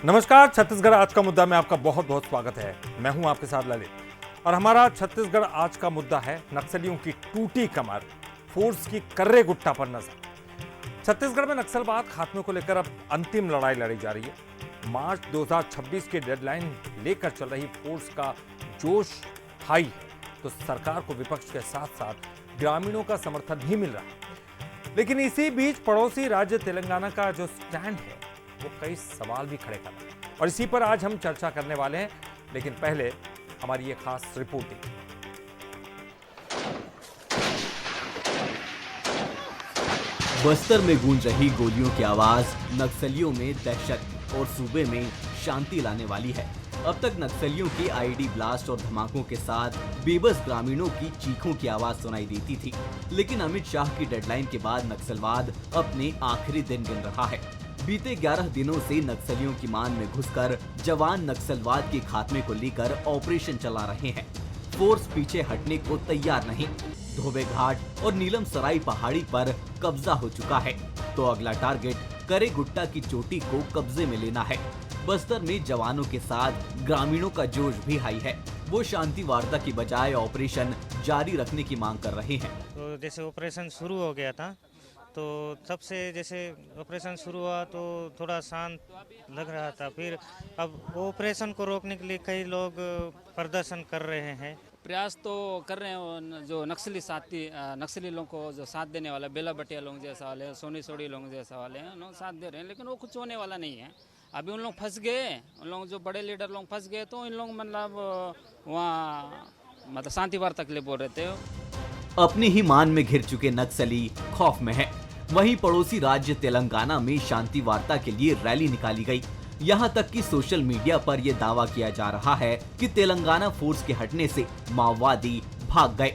नमस्कार, छत्तीसगढ़ आज का मुद्दा में आपका बहुत बहुत स्वागत है। मैं हूं आपके साथ ललित और हमारा छत्तीसगढ़ आज का मुद्दा है नक्सलियों की टूटी कमर, फोर्स की कर्रे गुट्टा पर नजर। छत्तीसगढ़ में नक्सलवाद खात्मे को लेकर अब अंतिम लड़ाई लड़ी जा रही है। मार्च 2026 की डेडलाइन लेकर चल रही फोर्स का जोश हाई है, तो सरकार को विपक्ष के साथ साथ ग्रामीणों का समर्थन भी मिल रहा है। लेकिन इसी बीच पड़ोसी राज्य तेलंगाना का जो स्टैंड है वो कई सवाल भी खड़े कर रहे हैं और इसी पर आज हम चर्चा करने वाले हैं। लेकिन पहले हमारी ये खास रिपोर्टिंग। बस्तर में गूंज रही गोलियों की आवाज नक्सलियों में दहशत और सूबे में शांति लाने वाली है। अब तक नक्सलियों के आईडी ब्लास्ट और धमाकों के साथ बेबस ग्रामीणों की चीखों की आवाज सुनाई देती थी, लेकिन अमित शाह की डेडलाइन के बाद नक्सलवाद अपने आखिरी दिन गिन रहा है। बीते 11 दिनों से नक्सलियों की मान में घुसकर जवान नक्सलवाद के खात्मे को लेकर ऑपरेशन चला रहे हैं। फोर्स पीछे हटने को तैयार नहीं। धोबे घाट और नीलम सराई पहाड़ी पर कब्जा हो चुका है, तो अगला टारगेट करे गुट्टा की चोटी को कब्जे में लेना है। बस्तर में जवानों के साथ ग्रामीणों का जोश भी हाई है। वो शांति वार्ता की बजाय ऑपरेशन जारी रखने की मांग कर रहे हैं। तो जैसे ऑपरेशन शुरू हो गया था, तो तब से जैसे ऑपरेशन शुरू हुआ तो थोड़ा शांत लग रहा था। फिर अब ऑपरेशन को रोकने के लिए कई लोग प्रदर्शन कर रहे हैं। प्रयास तो कर रहे हैं, जो नक्सली लोगों को जो साथ देने वाला बेला बटिया लोग जैसा वाले, सोनी सोड़ी लोग जैसा वाले हैं, उन्होंने साथ दे रहे हैं, लेकिन वो कुछ होने वाला नहीं है। अभी उन लोग फंस गए, उन लोग जो बड़े लीडर लोग फंस गए, तो इन लोग मतलब वहाँ मतलब शांति वार्ता के लिए बोल रहे थे। अपनी ही मान में घिर चुके नक्सली खौफ में है। वहीं पड़ोसी राज्य तेलंगाना में शांति वार्ता के लिए रैली निकाली गई। यहाँ तक कि सोशल मीडिया पर यह दावा किया जा रहा है कि तेलंगाना फोर्स के हटने से माओवादी भाग गए।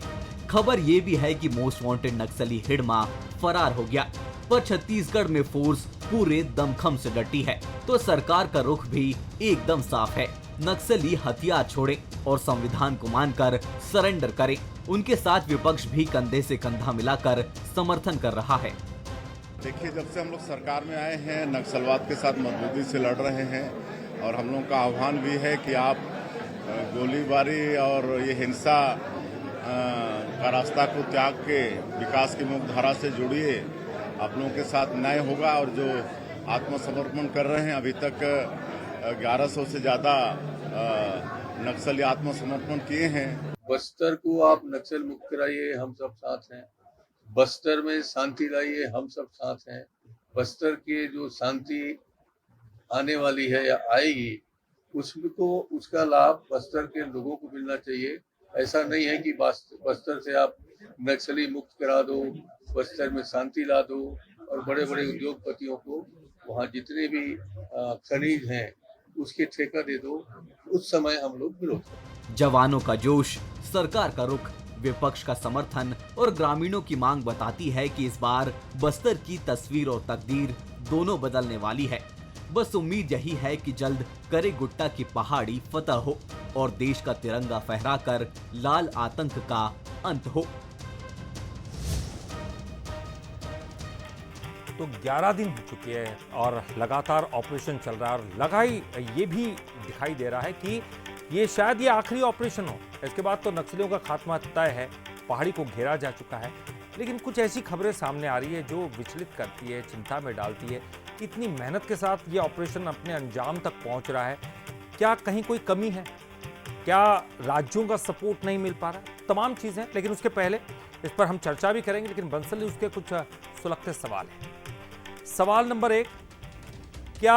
खबर ये भी है कि मोस्ट वांटेड नक्सली हिडमा फरार हो गया, पर छत्तीसगढ़ में फोर्स पूरे दमखम से डटी है, तो सरकार का रुख भी एकदम साफ है। नक्सली हथियार छोड़े और संविधान को मानकर सरेंडर करें। उनके साथ विपक्ष भी कंधे से कंधा मिलाकर समर्थन कर रहा है। देखिए, जब से हम लोग सरकार में आए हैं नक्सलवाद के साथ मजबूती से लड़ रहे हैं और हम लोगों का आह्वान भी है कि आप गोलीबारी और ये हिंसा का रास्ता को त्याग के विकास की मुख्य धारा से जुड़िए। आप लोगों के साथ न्याय होगा। और जो आत्मसमर्पण कर रहे हैं, अभी तक 1100 से ज़्यादा नक्सली आत्मसमर्पण किए हैं। बस्तर को आप नक्सल मुक्त कराइए, हम सब साथ हैं। बस्तर में शांति लाइए, हम सब साथ हैं। बस्तर की जो शांति आने वाली है या आएगी, उसको उसका लाभ बस्तर के लोगों को मिलना चाहिए। ऐसा नहीं है कि बस्तर से आप नक्सली मुक्त करा दो, बस्तर में शांति ला दो और बड़े बड़े उद्योगपतियों को वहाँ जितने भी खनिज हैं उसके ठेका दे दो। उस समय हम लोग विरोध करें। जवानों का जोश, सरकार का रुख, विपक्ष का समर्थन और ग्रामीणों की मांग बताती है कि इस बार बस्तर की तस्वीर और तकदीर दोनों बदलने वाली है। बस उम्मीद यही है कि जल्द करे गुट्टा की पहाड़ी फतह हो और देश का तिरंगा फहराकर लाल आतंक का अंत हो। तो 11 दिन हो चुके हैं और लगातार ऑपरेशन चल रहा है और लगाई ये भी दिखाई दे रहा है कि ये शायद ये आखिरी ऑपरेशन हो। इसके बाद तो नक्सलियों का खात्मा तय है, पहाड़ी को घेरा जा चुका है। लेकिन कुछ ऐसी खबरें सामने आ रही है जो विचलित करती है, चिंता में डालती है कि इतनी मेहनत के साथ ये ऑपरेशन अपने अंजाम तक पहुंच रहा है। क्या कहीं कोई कमी है? क्या राज्यों का सपोर्ट नहीं मिल पा रहा है? तमाम चीज़ें, लेकिन उसके पहले इस पर हम चर्चा भी करेंगे। लेकिन बंसल उसके कुछ सुलगते सवाल हैं। सवाल नंबर 1, क्या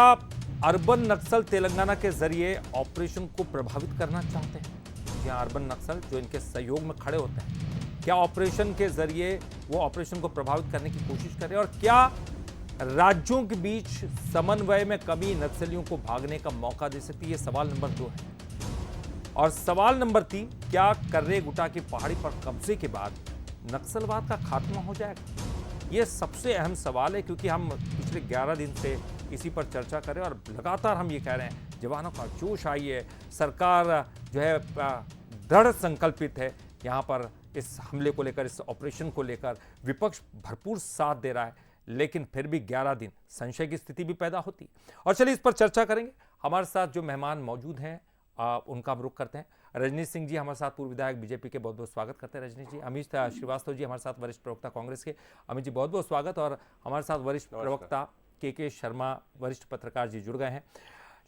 अर्बन नक्सल तेलंगाना के जरिए ऑपरेशन को प्रभावित करना चाहते हैं? या अर्बन नक्सल जो इनके सहयोग में खड़े होते हैं, क्या ऑपरेशन के जरिए वो ऑपरेशन को प्रभावित करने की कोशिश कर रहे हैं? और क्या राज्यों के बीच समन्वय में कमी नक्सलियों को भागने का मौका दे सकती है? ये सवाल नंबर 2 है। और सवाल नंबर 3, क्या कर्रे गुट्टा की पहाड़ी पर कब्जे के बाद नक्सलवाद का खात्मा हो जाएगा? ये सबसे अहम सवाल है, क्योंकि हम पिछले 11 दिन से इसी पर चर्चा करें और लगातार हम ये कह रहे हैं जवानों का जोश आई है, सरकार जो है दृढ़ संकल्पित है यहाँ पर इस हमले को लेकर, इस ऑपरेशन को लेकर। विपक्ष भरपूर साथ दे रहा है, लेकिन फिर भी 11 दिन संशय की स्थिति भी पैदा होती। और चलिए इस पर चर्चा करेंगे। हमारे साथ जो मेहमान मौजूद हैं उनका हम रुख करते हैं। रजनीश सिंह जी हमारे साथ, पूर्व विधायक, बीजेपी के, बहुत बहुत स्वागत करते हैं रजनीश जी। अमित श्रीवास्तव जी हमारे साथ, वरिष्ठ प्रवक्ता कांग्रेस के, अमित जी बहुत बहुत स्वागत। और हमारे साथ वरिष्ठ प्रवक्ता के शर्मा, वरिष्ठ पत्रकार जी जुड़ गए हैं।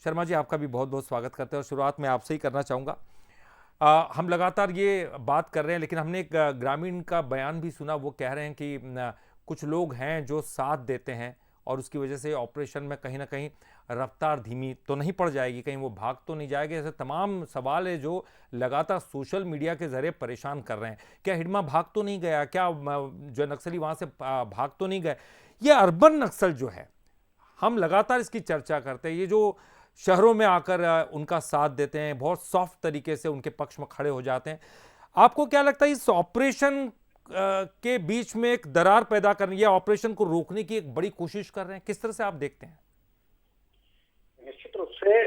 शर्मा जी आपका भी बहुत बहुत स्वागत करते हैं और शुरुआत में आपसे ही करना चाहूँगा। हम लगातार ये बात कर रहे हैं, लेकिन हमने एक ग्रामीण का बयान भी सुना। वो कह रहे हैं कि कुछ लोग हैं जो साथ देते हैं और उसकी वजह से ऑपरेशन में कहीं ना कहीं रफ्तार धीमी तो नहीं पड़ जाएगी, कहीं वो भाग तो नहीं जाएगा। ऐसे तमाम सवाल है जो लगातार सोशल मीडिया के जरिए परेशान कर रहे हैं। क्या हिडमा भाग तो नहीं गया? क्या जो नक्सली वहाँ से भाग तो नहीं गए? ये अर्बन नक्सल जो है, हम लगातार इसकी चर्चा करते हैं। ये जो शहरों में आकर उनका साथ देते हैं, बहुत सॉफ्ट तरीके से उनके पक्ष में खड़े हो जाते हैं। आपको क्या लगता है इस ऑपरेशन के बीच में एक दरार पैदा करने या ऑपरेशन को रोकने की एक बड़ी कोशिश कर रहे हैं? किस तरह से आप देखते हैं? निश्चित रूप से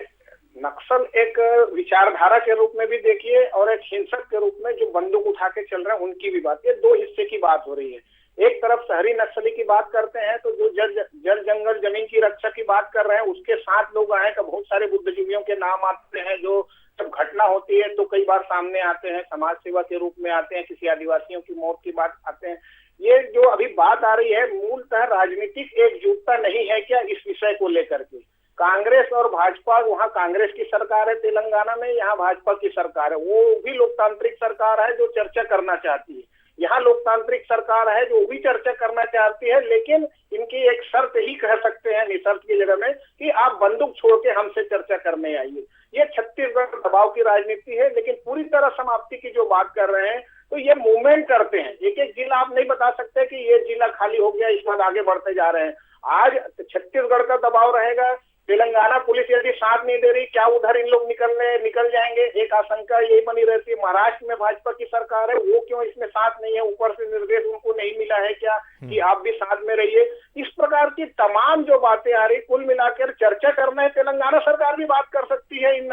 नक्सल एक विचारधारा के रूप में भी देखिए और एक हिंसक के रूप में जो बंदूक उठा के चल रहे हैं उनकी भी बात, ये दो हिस्से की बात हो रही है। एक तरफ शहरी नक्सली की बात करते हैं तो जो जल जंगल जमीन की रक्षा की बात कर रहे हैं, उसके साथ लोग आए तो बहुत सारे बुद्धिजीवियों के नाम आते हैं जो जब घटना होती है तो कई बार सामने आते हैं, समाज सेवा के रूप में आते हैं, किसी आदिवासियों की मौत की बात आते हैं। ये जो अभी बात आ रही है मूलतः राजनीतिक एकजुटता नहीं है क्या इस विषय को लेकर के? कांग्रेस और भाजपा, वहाँ कांग्रेस की सरकार है तेलंगाना में, यहाँ भाजपा की सरकार है। वो भी लोकतांत्रिक सरकार है जो चर्चा करना चाहती है। यहाँ लोकतांत्रिक सरकार है जो भी चर्चा करना चाहती है, लेकिन इनकी एक शर्त ही कह सकते हैं निशर्त की जगह में कि आप बंदूक छोड़ के हमसे चर्चा करने आइए। ये छत्तीसगढ़ दबाव की राजनीति है, लेकिन पूरी तरह समाप्ति की जो बात कर रहे हैं तो ये मूवमेंट करते हैं। एक एक जिला आप नहीं बता सकते कि ये जिला खाली हो गया, इस बार आगे बढ़ते जा रहे हैं। आज छत्तीसगढ़ का दबाव रहेगा, तेलंगाना पुलिस यदि साथ नहीं दे रही, क्या उधर इन लोग निकल जाएंगे? एक आशंका यही बनी रहती है। महाराष्ट्र में भाजपा की सरकार है, वो क्यों इसमें साथ नहीं है? ऊपर से निर्देश उनको नहीं मिला है क्या कि आप भी साथ में रहिए? इस प्रकार की तमाम जो बातें आ रही, कुल मिलाकर चर्चा करना है। तेलंगाना सरकार भी बात कर सकती है इन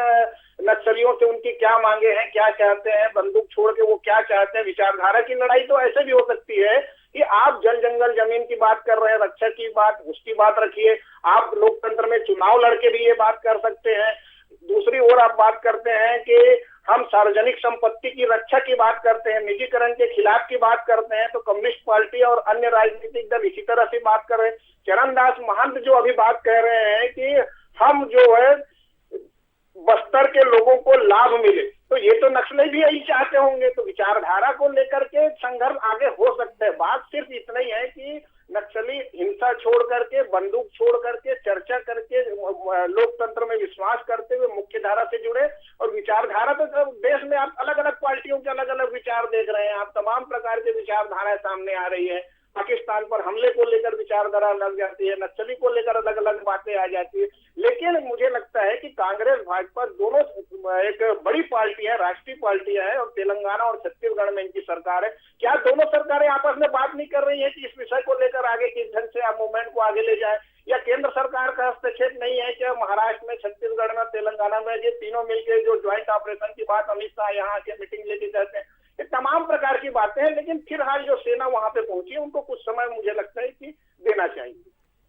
नक्सलियों से, उनकी क्या मांगे हैं, क्या चाहते हैं, बंदूक छोड़ के वो क्या चाहते हैं। विचारधारा की लड़ाई तो ऐसे भी हो सकती है कि आप जल जंगल जमीन की बात कर रहे हैं, रक्षा की बात, उसकी बात रखिए। आप लोकतंत्र में चुनाव लड़के भी ये बात कर सकते हैं। दूसरी ओर आप बात करते हैं कि हम सार्वजनिक संपत्ति की रक्षा की बात करते हैं, निजीकरण के खिलाफ की बात करते हैं, तो कम्युनिस्ट पार्टी और अन्य राजनीतिक दल इसी तरह से बात कर रहे हैं। चरणदास महंत जो अभी बात कह रहे हैं कि हम जो है बस्तर के लोगों को लाभ मिले, तो ये तो नक्सली भी यही चाहते होंगे। तो विचारधारा को लेकर के संघर्ष आगे हो सकते हैं। बात सिर्फ इतना ही है कि नक्सली हिंसा छोड़ करके, बंदूक छोड़ करके, चर्चा करके, लोकतंत्र में विश्वास करते हुए मुख्य धारा से जुड़े। और विचारधारा तो देश में आप अलग अलग पार्टियों के अलग अलग विचार देख रहे हैं, आप तमाम प्रकार के विचारधाराएं सामने आ रही है। पाकिस्तान पर हमले को लेकर विचारधारा लग जाती है, नक्सली को लेकर अलग अलग बातें आ जाती है। लेकिन मुझे लगता है कि कांग्रेस भाजपा दोनों एक बड़ी पार्टी है, राष्ट्रीय पार्टी है, और तेलंगाना और छत्तीसगढ़ में इनकी सरकार है। क्या दोनों सरकारें आपस में बात नहीं कर रही है कि इस विषय को लेकर आगे किस ढंग से आप मूवमेंट को आगे ले जाए? या केंद्र सरकार का हस्तक्षेप नहीं है क्या? महाराष्ट्र में, छत्तीसगढ़ में, तेलंगाना में ये तीनों मिलकर जो ज्वाइंट ऑपरेशन की बात अमित शाह यहाँ आके मीटिंग लेके कहते हैं, ये तमाम प्रकार की बातें हैं। लेकिन फिलहाल जो सेना वहां पे पहुंची है उनको कुछ समय मुझे लगता है कि देना चाहिए।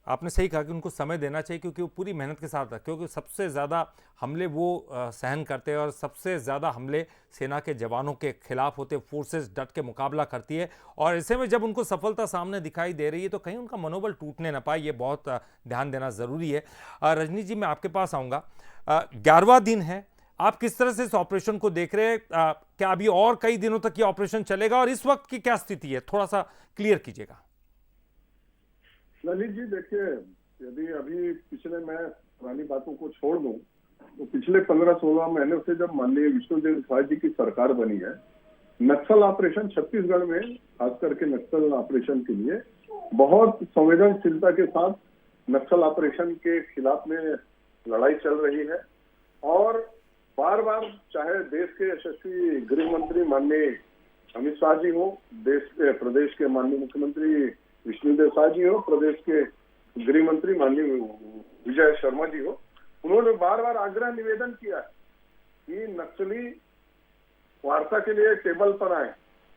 आपने सही कहा कि उनको समय देना चाहिए, क्योंकि वो पूरी मेहनत के साथ है, क्योंकि सबसे ज़्यादा हमले वो सहन करते हैं और सबसे ज़्यादा हमले सेना के जवानों के खिलाफ होते, फोर्सेस डट के मुकाबला करती है। और ऐसे में जब उनको सफलता सामने दिखाई दे रही है तो कहीं उनका मनोबल टूटने ना पाए, ये बहुत ध्यान देना ज़रूरी है। रजनी जी, मैं आपके पास आऊँगा। 11वां दिन है, आप किस तरह से इस ऑपरेशन को देख रहे हैं? क्या अभी और कई दिनों तक ये ऑपरेशन चलेगा और इस वक्त की क्या स्थिति है, थोड़ा सा क्लियर कीजिएगा। ललित जी, देखिए, यदि अभी पिछले, मैं पुरानी बातों को छोड़ दूं तो पिछले 15-16 महीने से जब माननीय विष्णुदेव साय जी की सरकार बनी है, नक्सल ऑपरेशन छत्तीसगढ़ में, खास करके नक्सल ऑपरेशन के लिए बहुत संवेदनशीलता के साथ नक्सल ऑपरेशन के खिलाफ में लड़ाई चल रही है। और बार बार, चाहे देश के यशस्वी गृह मंत्री माननीय अमित शाह जी हो, प्रदेश के माननीय मुख्यमंत्री विष्णुदेव साय जी हो, प्रदेश के गृह मंत्री माननीय विजय शर्मा जी हो, उन्होंने बार बार आग्रह निवेदन किया कि नक्सली वार्ता के लिए टेबल पर आए।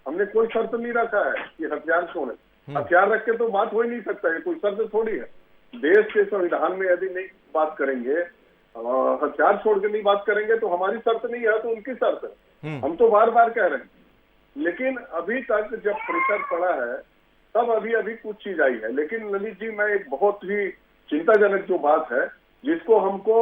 हमने कोई शर्त नहीं रखा है कि हथियार छोड़े, हथियार रख के तो बात हो ही नहीं सकता है, कोई शर्त थोड़ी है। देश के संविधान में यदि नहीं बात करेंगे हथियार छोड़ के नहीं बात करेंगे तो हमारी शर्त नहीं है, तो उनकी शर्त है। हम तो बार बार कह रहे हैं, लेकिन अभी तक जब प्रेशर पड़ा है तब अभी कुछ चीज आई है। लेकिन ललित जी, मैं एक बहुत ही चिंताजनक जो बात है, जिसको हमको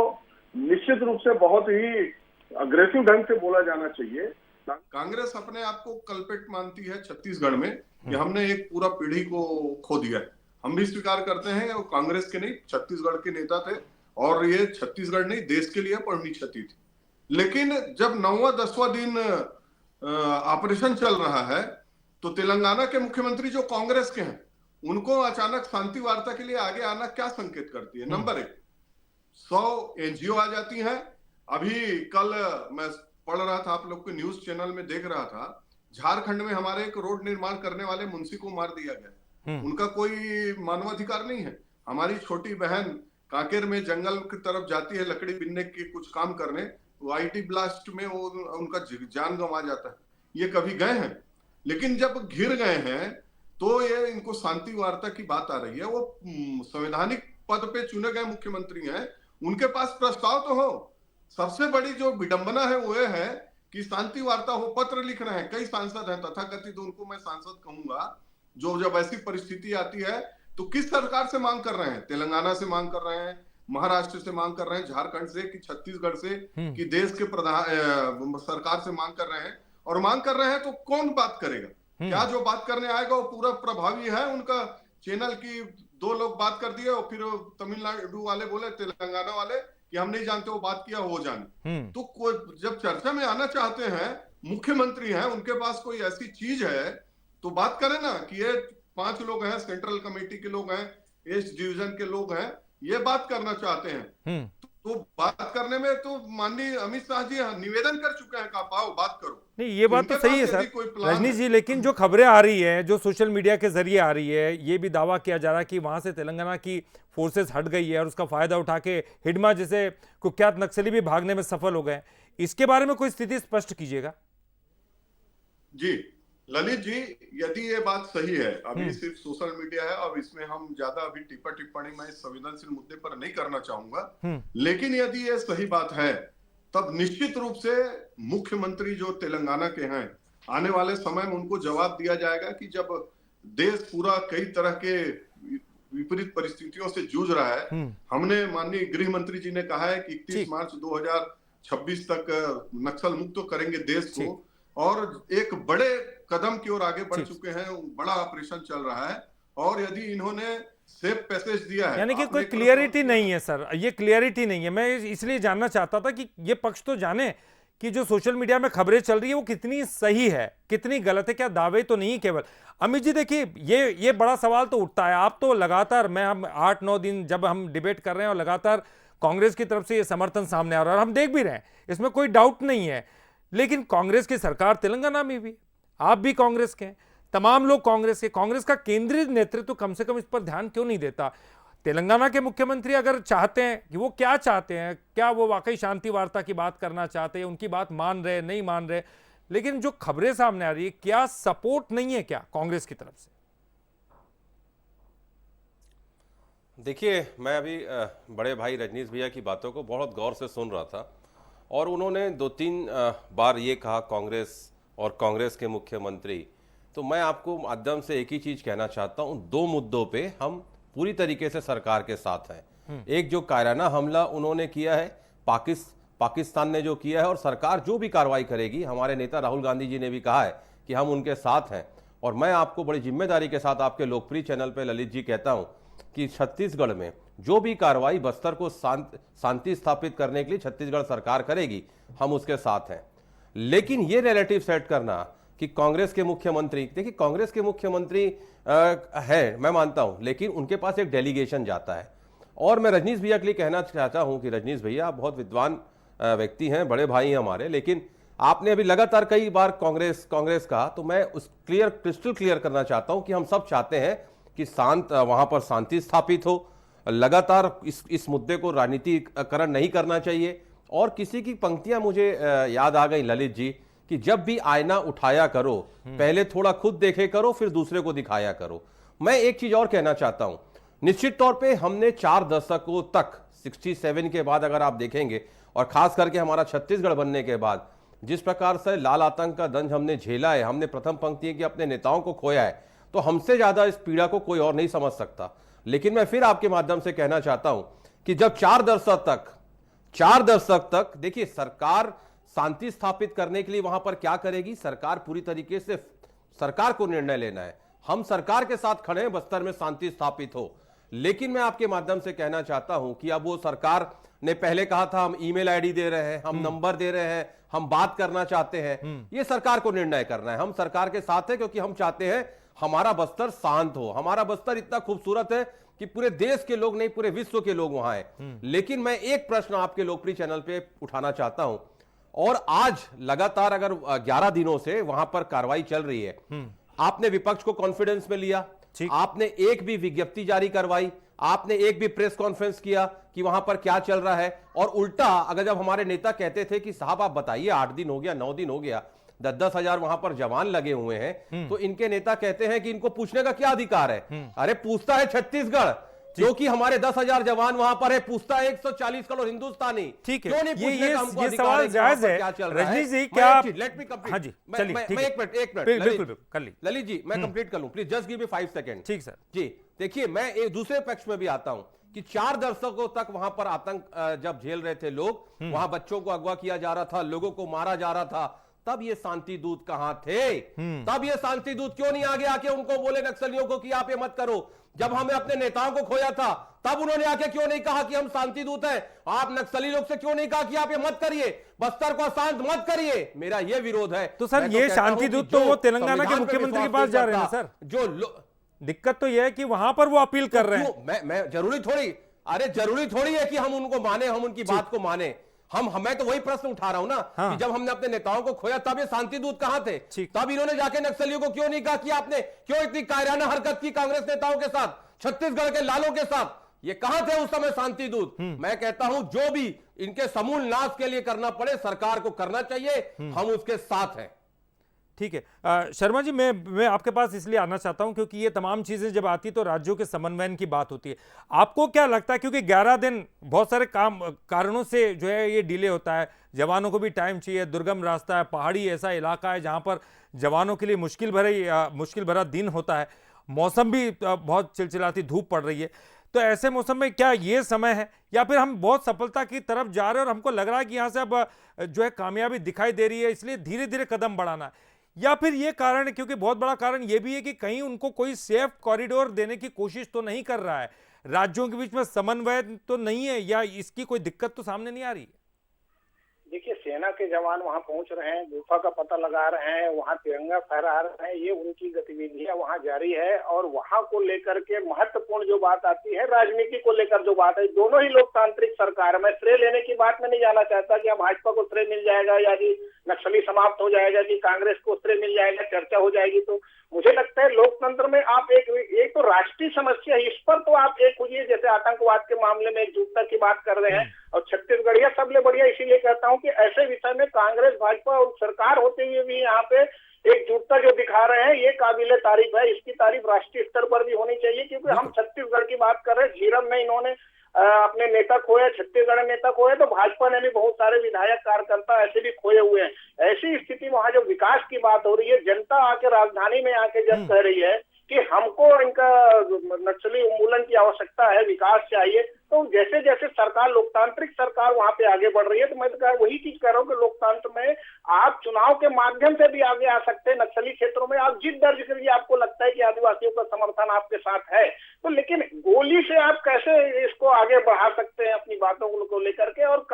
निश्चित रूप से बहुत ही अग्रेसिव ढंग से बोला जाना चाहिए। कांग्रेस अपने आप को कल्पेट मानती है छत्तीसगढ़ में कि हमने एक पूरा पीढ़ी को खो दिया है। हम भी स्वीकार करते हैं वो कांग्रेस के नहीं, छत्तीसगढ़ के नेता थे, और ये छत्तीसगढ़ नहीं देश के लिए बड़ी क्षति थी। लेकिन जब 9वां 10वां दिन ऑपरेशन चल रहा है तो तेलंगाना के मुख्यमंत्री जो कांग्रेस के हैं, उनको अचानक शांति वार्ता के लिए आगे आना क्या संकेत करती है? नंबर 1, 100 एनजीओ आ जाती हैं। अभी कल मैं पढ़ रहा था, आप लोग के न्यूज चैनल में देख रहा था, झारखंड में हमारे एक रोड निर्माण करने वाले मुंशी को मार दिया गया। उनका कोई मानवाधिकार नहीं है। हमारी छोटी बहन कांकेर में जंगल की तरफ जाती है लकड़ी बिनने के कुछ काम करने, वो आईडी ब्लास्ट में वो उनका जान गंवा जाता है। ये कभी गए हैं, लेकिन जब घिर गए हैं तो ये इनको शांति वार्ता की बात आ रही है। वो संवैधानिक पद पे चुने गए मुख्यमंत्री हैं, उनके पास प्रस्ताव तो हो। सबसे बड़ी जो विडंबना है वो ये है कि शांति वार्ता हो, पत्र लिख रहे हैं। कई सांसद हैं तथाकथित, उनको मैं सांसद कहूंगा, जो जब ऐसी परिस्थिति आती है तो किस सरकार से मांग कर रहे हैं? तेलंगाना से मांग कर रहे हैं, महाराष्ट्र से मांग कर रहे हैं, झारखंड से कि छत्तीसगढ़ से कि देश के प्रधान सरकार से मांग कर रहे हैं। और मांग कर रहे हैं तो कौन बात करेगा? क्या जो बात करने आएगा वो पूरा प्रभावी है? उनका चैनल की 2 लोग बात कर दिए और फिर तमिलनाडु वाले बोले, तेलंगाना वाले कि हम नहीं जानते, वो बात किया हो जाने। तो जब चर्चा में आना चाहते हैं, मुख्यमंत्री हैं, उनके पास कोई ऐसी चीज है तो बात करें ना कि ये 5 लोग हैं, सेंट्रल कमेटी के लोग हैं, ईस्ट डिवीजन के लोग हैं, ये बात करना चाहते हैं। तो बात करने में तो माननीय अमित शाह जी निवेदन कर चुके हैं, कहा पाओ बात करो। नहीं, ये बात तो सही है सर रजनीश जी, लेकिन जो खबरें आ रही है, जो सोशल मीडिया के जरिए आ रही है, ये भी दावा किया जा रहा है कि वहां से तेलंगाना की फोर्सेस हट गई है और उसका फायदा उठा के हिडमा जैसे कुख्यात नक्सली भी भागने में सफल हो गए। इसके बारे में कोई स्थिति स्पष्ट कीजिएगा। जी ललित जी, यदि ये बात सही है, अभी सिर्फ सोशल मीडिया है, अब इसमें हम ज्यादा अभी टिप्पणी मैं इस संवेदनशील मुद्दे पर नहीं करना चाहूंगा, लेकिन यदि ये सही बात है तब निश्चित रूप से मुख्यमंत्री जो तेलंगाना के हैं, आने वाले समय में उनको जवाब दिया जाएगा कि जब देश पूरा कई तरह के विपरीत परिस्थितियों से जूझ रहा है, हमने माननीय गृह मंत्री जी ने कहा है कि 31 मार्च 2026 तक नक्सल मुक्त करेंगे देश को, और एक बड़े कदम की ओर आगे बढ़ चुके हैं, बड़ा ऑपरेशन चल रहा है। और यदि इन्होंने सेफ पैसेज दिया है, यानी कि कोई क्लियरिटी नहीं है सर, ये क्लियरिटी नहीं है। मैं इसलिए जानना चाहता था कि ये पक्ष तो जाने कि जो सोशल मीडिया में खबरें चल रही है वो कितनी सही है, कितनी गलत है, क्या दावे तो नहीं केवल। अमित जी देखिए, ये बड़ा सवाल तो उठता है। आप तो लगातार, हम 8-9 दिन जब हम डिबेट कर रहे हैं और लगातार कांग्रेस की तरफ से ये समर्थन सामने आ रहा है और हम देख भी रहे हैं, इसमें कोई डाउट नहीं है। लेकिन कांग्रेस की सरकार तेलंगाना में भी, आप भी कांग्रेस के हैं, तमाम लोग कांग्रेस के, कांग्रेस का केंद्रीय नेतृत्व कम से कम इस पर ध्यान क्यों नहीं देता? तेलंगाना के मुख्यमंत्री अगर चाहते हैं कि वो क्या चाहते हैं, क्या वो वाकई शांति वार्ता की बात करना चाहते हैं, उनकी बात मान रहे नहीं मान रहे, लेकिन जो खबरें सामने आ रही है, क्या सपोर्ट नहीं है क्या कांग्रेस की तरफ से? देखिए, मैं अभी बड़े भाई रजनीश भैया की बातों को बहुत गौर से सुन रहा था और उन्होंने 2-3 बार ये कहा कांग्रेस और कांग्रेस के मुख्यमंत्री। तो मैं आपको माध्यम से एक ही चीज कहना चाहता हूं, 2 मुद्दों पे हम पूरी तरीके से सरकार के साथ हैं। एक जो कायराना हमला उन्होंने किया है, पाकिस्तान ने जो किया है, और सरकार जो भी कार्रवाई करेगी, हमारे नेता राहुल गांधी जी ने भी कहा है कि हम उनके साथ हैं। और मैं आपको बड़ी जिम्मेदारी के साथ आपके लोकप्रिय चैनल पर ललित जी कहता हूं कि छत्तीसगढ़ में जो भी कार्रवाई बस्तर को शांति स्थापित करने के लिए छत्तीसगढ़ सरकार करेगी, हम उसके साथ हैं। लेकिन ये रिलेटिव सेट करना कि कांग्रेस के मुख्यमंत्री, देखिए कांग्रेस के मुख्यमंत्री है, मैं मानता हूं, लेकिन उनके पास एक डेलीगेशन जाता है। और मैं रजनीश भैया के लिए कहना चाहता हूं कि रजनीश भैया आप बहुत विद्वान व्यक्ति हैं, बड़े भाई हैं हमारे, लेकिन आपने अभी लगातार कई बार कांग्रेस कहा, तो मैं उस क्रिस्टल क्लियर करना चाहता हूं कि हम सब चाहते हैं कि वहां पर शांति स्थापित हो। लगातार इस मुद्दे को राजनीतिकरण नहीं करना चाहिए। और किसी की पंक्तियां मुझे याद आ गई ललित जी कि जब भी आईना उठाया करो, पहले थोड़ा खुद देखे करो, फिर दूसरे को दिखाया करो। मैं एक चीज और कहना चाहता हूं, निश्चित तौर पे हमने 4 दशकों तक 67 के बाद अगर आप देखेंगे और खास करके हमारा छत्तीसगढ़ बनने के बाद जिस प्रकार से लाल आतंक का दंश हमने झेला है, हमने प्रथम पंक्ति के अपने नेताओं को खोया है, तो हमसे ज्यादा इस पीड़ा को कोई और नहीं समझ सकता। लेकिन मैं फिर आपके माध्यम से कहना चाहता हूं कि जब 4 दशक तक देखिए सरकार शांति स्थापित करने के लिए वहां पर क्या करेगी, सरकार पूरी तरीके से सरकार को निर्णय लेना है। हम सरकार के साथ खड़े हैं, बस्तर में शांति स्थापित हो। लेकिन मैं आपके माध्यम से कहना चाहता हूं कि अब वो सरकार ने पहले कहा था हम ईमेल आईडी दे रहे हैं, हम नंबर दे रहे हैं, हम बात करना चाहते हैं, ये सरकार को निर्णय करना है। हम सरकार के साथ हैं क्योंकि हम चाहते हैं हमारा बस्तर शांत हो। हमारा बस्तर इतना खूबसूरत है कि पूरे देश के लोग नहीं, पूरे विश्व के लोग वहां हैं। लेकिन मैं एक प्रश्न आपके लोकप्रिय चैनल पे उठाना चाहता हूं, और आज लगातार अगर 11 दिनों से वहां पर कार्रवाई चल रही है, आपने विपक्ष को कॉन्फिडेंस में लिया, आपने एक भी विज्ञप्ति जारी करवाई, आपने एक भी प्रेस कॉन्फ्रेंस किया कि वहां पर क्या चल रहा है, और उल्टा अगर जब हमारे नेता कहते थे कि साहब आप बताइए 8 दिन हो गया, 9 दिन हो गया, 10-10 हजार वहां पर जवान लगे हुए हैं, तो इनके नेता कहते हैं कि इनको पूछने का क्या अधिकार है। अरे पूछता है छत्तीसगढ़, क्योंकि हमारे 10,000 जवान वहां पर है, पूछता है 140 करोड़ हिंदुस्तानी। ठीक है, क्यों नहीं पूछने का हमको ये अधिकार सवाल है कि जायज वहां पर है। क्या चल रहा है? रजनीश जी क्या लेट मी कंप्लीट। हाँ जी, चलिए ठीक है। एक मिनट बिल्कुल कर ली। ललित जी मैं कंप्लीट कर लूं please, just give me 5 second. ठीक सर जी देखिए, मैं एक दूसरे पक्ष में भी आता हूं कि 4 दशकों तक वहां पर आतंक जब झेल रहे थे लोग, वहां बच्चों को अगवा किया जा रहा था, लोगों को मारा जा रहा था, तब ये शांति दूत कहां थे? तब ये शांति दूत क्यों नहीं आगे आके उनको बोले नक्सलियों को कि आप ये मत करो? जब हमें अपने नेताओं को खोया था तब उन्होंने आके क्यों नहीं कहा कि हम शांति दूत हैं? आप नक्सली लोग से क्यों नहीं कहा कि आप ये मत करिए, बस्तर को शांत मत करिए? मेरा ये विरोध है। तो सर ये शांति दूत तो वो तेलंगाना के मुख्यमंत्री के पास जा रहे हैं सर। जो दिक्कत तो यह है कि वहां पर वो अपील कर रहे हैं। मैं जरूरी थोड़ी है कि हम उनको माने, हम उनकी बात को माने। मैं तो वही प्रश्न उठा रहा हूं ना कि जब हमने अपने नेताओं को खोया तब ये शांति दूत कहां थे? तब इन्होंने जाके नक्सलियों को क्यों नहीं कहा कि आपने क्यों इतनी कायराना हरकत की कांग्रेस नेताओं के साथ, छत्तीसगढ़ के लालों के साथ? ये कहां थे उस समय शांति दूत? मैं कहता हूं जो भी इनके समूल नाश के लिए करना पड़े सरकार को करना चाहिए, हम उसके साथ हैं। ठीक है शर्मा जी, मैं आपके पास इसलिए आना चाहता हूं क्योंकि ये तमाम चीजें जब आती तो राज्यों के समन्वयन की बात होती है। आपको क्या लगता है, क्योंकि 11 दिन बहुत सारे कारणों से जो है ये डिले होता है, जवानों को भी टाइम चाहिए, दुर्गम रास्ता है, पहाड़ी ऐसा इलाका है जहां पर जवानों के लिए मुश्किल भरा दिन होता है, मौसम भी बहुत चिलचिलाती धूप पड़ रही है, तो ऐसे मौसम में क्या ये समय है या फिर हम बहुत सफलता की तरफ जा रहे हैं और हमको लग रहा है कि यहाँ से अब जो है कामयाबी दिखाई दे रही है, इसलिए धीरे धीरे कदम बढ़ाना है? या फिर ये कारण है, क्योंकि बहुत बड़ा कारण ये भी है कि कहीं उनको कोई सेफ कॉरिडोर देने की कोशिश तो नहीं कर रहा है, राज्यों के बीच में समन्वय तो नहीं है, या इसकी कोई दिक्कत तो सामने नहीं आ रही है? देखिए, सेना के जवान वहां पहुंच रहे हैं, गुफा का पता लगा रहे हैं, वहां तिरंगा फहरा रहे हैं, ये उनकी गतिविधियां वहां जारी है। और वहां को लेकर के महत्वपूर्ण जो बात आती है, राजनीति को लेकर जो बात है, दोनों ही लोकतांत्रिक सरकार में श्रेय लेने की बात में नहीं जाना चाहता कि भाजपा को श्रेय मिल जाएगा या कि नक्सली समाप्त हो जाएगा कि कांग्रेस को श्रेय मिल जाएगा, चर्चा हो जाएगी। तो मुझे लगता है लोकतंत्र में आप एक तो राष्ट्रीय समस्या है, इस पर तो आप एक हुई, जैसे आतंकवाद के मामले में एकजुटता की बात कर रहे हैं, और छत्तीसगढ़िया सबले बढ़िया इसीलिए कहता हूं कि ऐसे विषय में कांग्रेस भाजपा और सरकार होते हुए भी यहाँ पे एकजुटता जो दिखा रहे हैं, ये काबिले तारीफ है। इसकी तारीफ राष्ट्रीय स्तर पर भी होनी चाहिए, क्योंकि हम छत्तीसगढ़ की बात कर रहे हैं। झीरम में इन्होंने अपने नेता खोए, छत्तीसगढ़ नेता खोए, तो भाजपा ने भी बहुत सारे विधायक कार्यकर्ता ऐसे भी खोए हुए हैं। ऐसी स्थिति में वहां जो विकास की बात हो रही है, जनता आके राजधानी में आके जब कह रही है कि हमको इनका नक्सली उन्मूलन की आवश्यकता है, विकास चाहिए, तो जैसे जैसे सरकार, लोकतांत्रिक सरकार वहां पे आगे बढ़ रही है, तो मैं तो वही चीज कह रहा हूँ कि लोकतंत्र में आप चुनाव के माध्यम से भी आगे आ सकते हैं। नक्सली क्षेत्रों में आप जिद दर्ज करिए, आपको लगता है कि आदिवासियों का समर्थन आपके साथ है, तो लेकिन गोली से आप कैसे इसको आगे बढ़ा सकते हैं अपनी बातों को लेकर के? और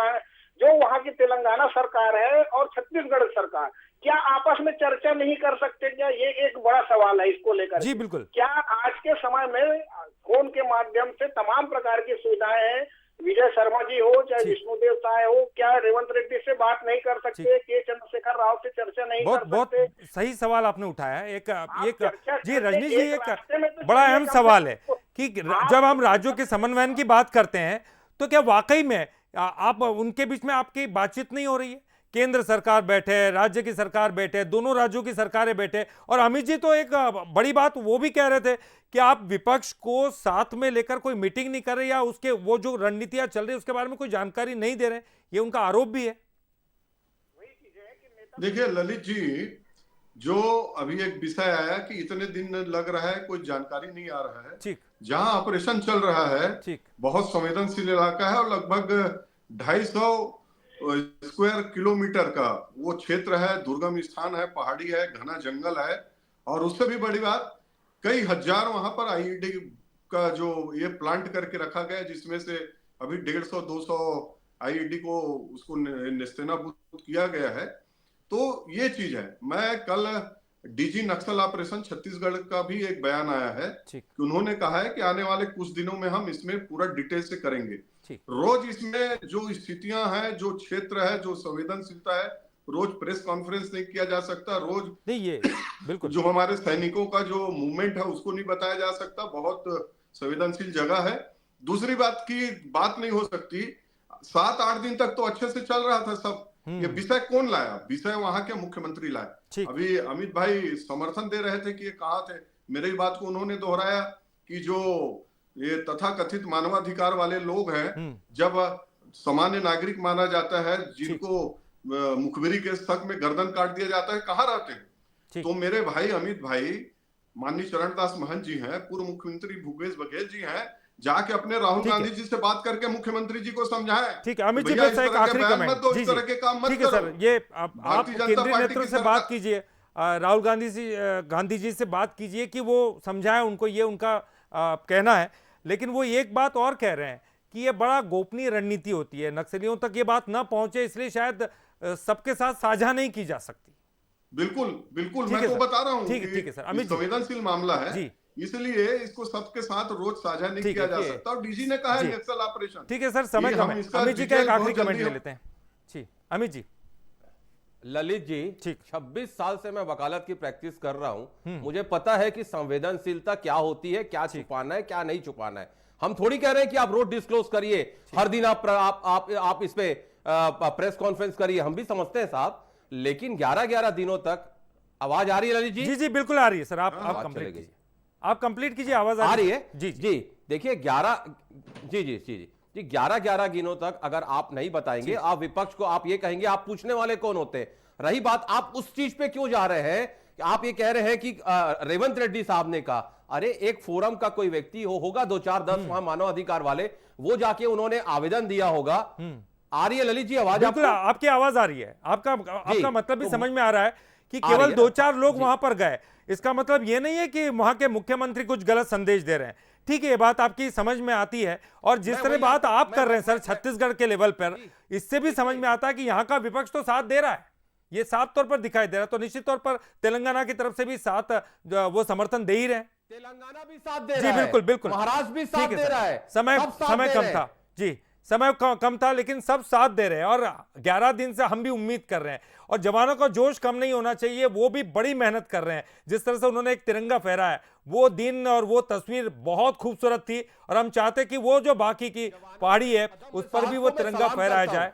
जो वहां की तेलंगाना सरकार है और छत्तीसगढ़ सरकार, क्या आपस में चर्चा नहीं कर सकते क्या? ये एक बड़ा सवाल है इसको लेकर। जी बिल्कुल। क्या आज के समय में फोन के माध्यम से तमाम प्रकार की सुविधाएं हैं, विजय शर्मा जी हो चाहे विष्णुदेव साय हो, क्या रेवंत रेड्डी से बात नहीं कर सकते? के चंद्रशेखर राव से चर्चा नहीं कर सकते? बहुत सही सवाल आपने उठाया है। एक जी रजनीश जी, एक बड़ा अहम सवाल है कि जब हम राज्यों के समन्वयन की बात करते हैं तो क्या वाकई में आप उनके बीच में आपकी बातचीत नहीं हो रही है? केंद्र सरकार बैठे, राज्य की सरकार बैठे, दोनों राज्यों की सरकारें बैठे। और अमित जी तो एक बड़ी बात वो भी कह रहे थे कि आप विपक्ष को साथ में लेकर कोई मीटिंग नहीं कर रहे या उसके वो जो रणनीतियां चल रही है उसके बारे में कोई जानकारी नहीं दे रहे, ये उनका आरोप भी है। देखिए ललित जी, जो अभी एक विषय आया कि इतने दिन लग रहा है, कोई जानकारी नहीं आ रहा है। ठीक, जहां ऑपरेशन चल रहा है ठीक, बहुत संवेदनशील इलाका है और लगभग 250 स्क्वायर किलोमीटर का वो क्षेत्र है, दुर्गम स्थान है, पहाड़ी है, घना जंगल है। और उससे भी बड़ी बात, कई हजार वहां पर आईईडी का जो ये प्लांट करके रखा गया, जिसमें से अभी 150-200 आईईडी को उसको नेस्तनाबूद किया गया है। तो ये चीज है। मैं कल डीजी नक्सल ऑपरेशन छत्तीसगढ़ का भी एक बयान आया है कि उन्होंने कहा है कि आने वाले कुछ दिनों में हम इसमें पूरा डिटेल से करेंगे। रोज इसमें जो स्थितियां हैं, जो क्षेत्र है, जो संवेदनशीलता है, रोज प्रेस कॉन्फ्रेंस नहीं किया जा सकता, रोज नहीं ये बिल्कुल जो हमारे सैनिकों का जो मूवमेंट है उसको नहीं बताया जा सकता। बहुत संवेदनशील जगह है। दूसरी बात की बात नहीं हो सकती। 7-8 दिन तक तो अच्छे से चल रहा था सब। ये विषय कौन लाया? विषय वहां के मुख्यमंत्री लाए। अभी अमित भाई समर्थन दे रहे थे कि ये कहाँ थे। मेरी बात को उन्होंने दोहराया कि जो ये तथाकथित मानवाधिकार वाले लोग हैं, जब सामान्य नागरिक माना जाता है, जिनको मुखबिरी के शक में गर्दन काट दिया जाता है, कहाँ रहते हैं? तो मेरे भाई अमित भाई, माननीय चरणदास महंत जी हैं, पूर्व मुख्यमंत्री भूपेश बघेल जी हैं, जाके अपने राहुल गांधी जी से बात करके मुख्यमंत्री जी को समझाएं। ठीक है अमित जी, बस एक आखिरी कमेंट। जी जी ठीक है सर, ये आप केंद्रीय नेतृत्व से बात कीजिए, राहुल गांधी जी से बात कीजिए कि वो समझाएं उनको, ये उनका कहना है। लेकिन वो एक बात और कह रहे हैं कि ये बड़ा गोपनीय रणनीति होती है, नक्सलियों तक ये बात ना पहुंचे, इसलिए शायद सबके साथ साझा नहीं की जा सकती। बिल्कुल बिल्कुल, मैं तो बता रहा हूँ। ठीक है सर, अमित संवेदनशील मामला है, इसलिए इसको सबके साथ रोज साझा नहीं किया जा सकता। और डीजी ने कहा है नक्सल ऑपरेशन। ठीक है सर, समय कम है। अमित जी का एक आखिरी कमेंट ले लेते हैं। जी अमित जी। ललित जी, 26 साल से मैं वकालत की प्रैक्टिस कर रहा हूं। मुझे पता है कि संवेदनशीलता क्या होती है, क्या छुपाना है, क्या नहीं छुपाना है। हम थोड़ी कह रहे हैं कि आप रोज डिस्क्लोज करिए, हर दिन आप इस पे प्रेस कॉन्फ्रेंस करिए, हम भी समझते हैं साहब। लेकिन 11-11 दिनों तक आवाज आ रही है ललित जी? जी जी बिल्कुल आ रही है सर, आप कंप्लीट कीजिए, आप कंप्लीट कीजिए। आवाज आ रही है? जी जी देखिए 11-11 दिनों तक अगर आप नहीं बताएंगे, आप विपक्ष को आप ये कहेंगे आप पूछने वाले कौन होते हैं। रही बात, आप उस चीज पे क्यों जा रहे हैं कि आप ये कह रहे हैं कि रेवंत रेड्डी साहब ने कहा। अरे एक फोरम का कोई व्यक्ति होगा 2-4-10 वहां मानवाधिकार वाले, वो जाके उन्होंने आवेदन दिया होगा। आ रही है ललित जी आवाज? बिल्कुल आपकी आवाज आ रही है। आपका मतलब भी समझ में आ रहा है कि केवल 2-4 लोग वहां पर गए, इसका मतलब ये नहीं है कि वहां के मुख्यमंत्री कुछ गलत संदेश दे रहे हैं। ठीक है, ये बात आपकी समझ में आती है। और जिस तरह बात आप कर रहे हैं सर छत्तीसगढ़ के लेवल पर, इससे भी समझ में आता है कि यहाँ का विपक्ष तो साथ दे रहा है, ये साफ तौर पर दिखाई दे रहा है। तो निश्चित तौर पर तेलंगाना की तरफ से भी साथ वो समर्थन दे ही रहे हैं। तेलंगाना भी साथ दे रहा है। जी बिल्कुल बिल्कुल, महाराष्ट्र भी साथ दे रहा है। समय कम था जी, समय कम था, लेकिन सब साथ दे रहे हैं। और 11 दिन से हम भी उम्मीद कर रहे हैं, और जवानों का जोश कम नहीं होना चाहिए, वो भी बड़ी मेहनत कर रहे हैं। जिस तरह से उन्होंने एक तिरंगा फहराया है, वो दिन और वो तस्वीर बहुत खूबसूरत थी। और हम चाहते कि वो जो बाकी की पहाड़ी है उस पर भी वो तिरंगा फहराया जाए।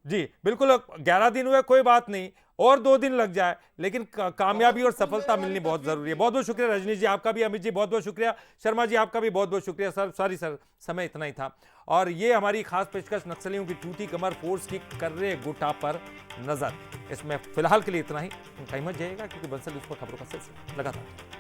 जी बिल्कुल, 11 दिन हुए कोई बात नहीं, और 2 दिन लग जाए, लेकिन कामयाबी और सफलता मिलनी बहुत जरूरी है। बहुत बहुत शुक्रिया रजनीश जी आपका भी, अमित जी बहुत बहुत शुक्रिया, शर्मा जी आपका भी बहुत बहुत शुक्रिया। सर सॉरी सर, समय इतना ही था। और ये हमारी खास पेशकश नक्सलियों की टूटी कमर, फोर्स की कर्रे गुटा पर नजर। इसमें फिलहाल के लिए इतना ही। उनका हिम्मत जाएगा क्योंकि बंसल उस पर खबरों का सिलसिला लगातार।